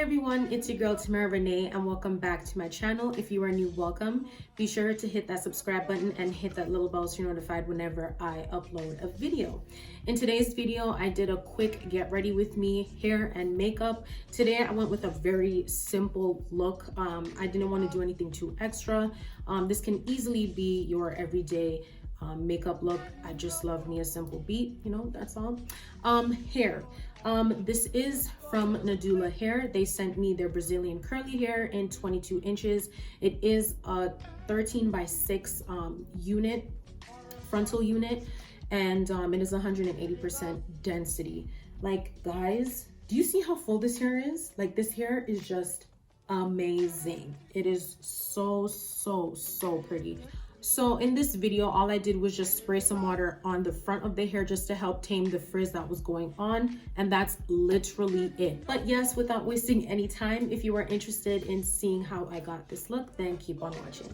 everyone, it's your girl Tamara Renaye and welcome back to my channel. If you are new, welcome. Be sure to hit that subscribe button and hit that little bell so you're notified whenever I upload a video. In today's video, I did a quick get ready with me hair and makeup. Today I went with a very simple look. I didn't want to do anything too extra. This can easily be your everyday makeup look. I just love me a simple beat, you know, that's all. Hair. This is from Nadula Hair. They sent me their Brazilian curly hair in 22 inches. It is a 13 by 6 unit, frontal unit, and it is 180% density. Like, guys, do you see how full this hair is? Like, this hair is just amazing. It is so pretty. So in this video, all I did was just spray some water on the front of the hair just to help tame the frizz that was going on. And that's literally it. But yes, without wasting any time, if you are interested in seeing how I got this look, then keep on watching.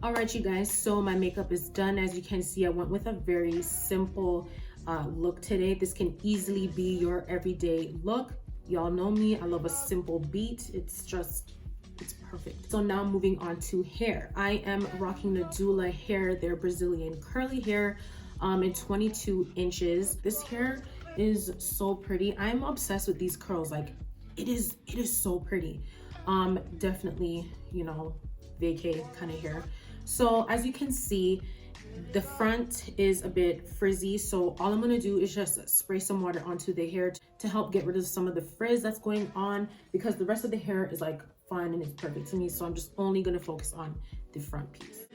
Alright you guys, so my makeup is done. As you can see, I went with a very simple look today. This can easily be your everyday look. Y'all know me, I love a simple beat. It's perfect. So now moving on to hair. I am rocking Nadula Hair, their Brazilian curly hair in 22 inches. This hair is so pretty. I'm obsessed with these curls. Like it is so pretty. Definitely, you know, vacay kind of hair. So as you can see, the front is a bit frizzy, so all I'm gonna do is just spray some water onto the hair to help get rid of some of the frizz that's going on, because the rest of the hair is like fine and it's perfect to me. So I'm just only gonna focus on the front piece.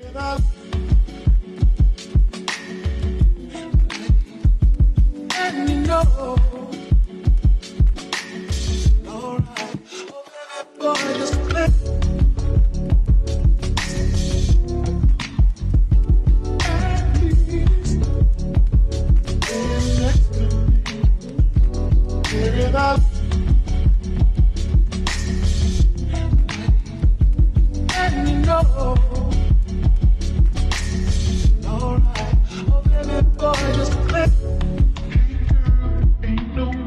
Alright, oh baby boy, just click. Ain't no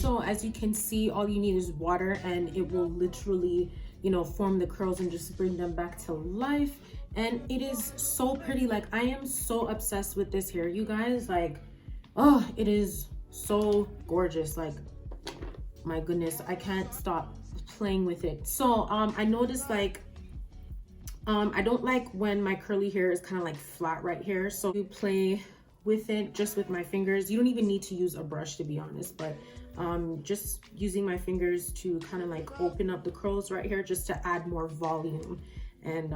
So as you can see, all you need is water and it will literally, you know, form the curls and just bring them back to life. And it is so pretty. Like, I am so obsessed with this hair, you guys. Like, oh, it is so gorgeous. Like, my goodness, I can't stop playing with it. So I noticed, like, I don't like when my curly hair is kind of like flat right here, so you play with it just with my fingers. You don't even need to use a brush, to be honest, but just using my fingers to kind of like open up the curls right here just to add more volume. And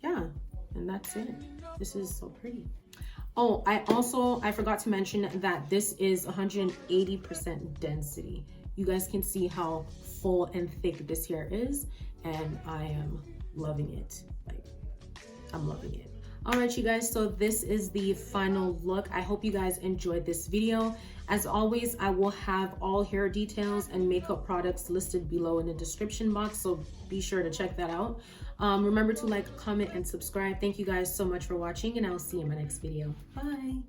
yeah, and that's it. This is so pretty. Oh, I forgot to mention that this is 180% density. You guys can see how full and thick this hair is, and I am loving it. Like, I'm loving it. All right, you guys, so this is the final look. I hope you guys enjoyed this video. As always, I will have all hair details and makeup products listed below in the description box, so be sure to check that out. Remember to like, comment, and subscribe. Thank you guys so much for watching, and I'll see you in my next video. Bye.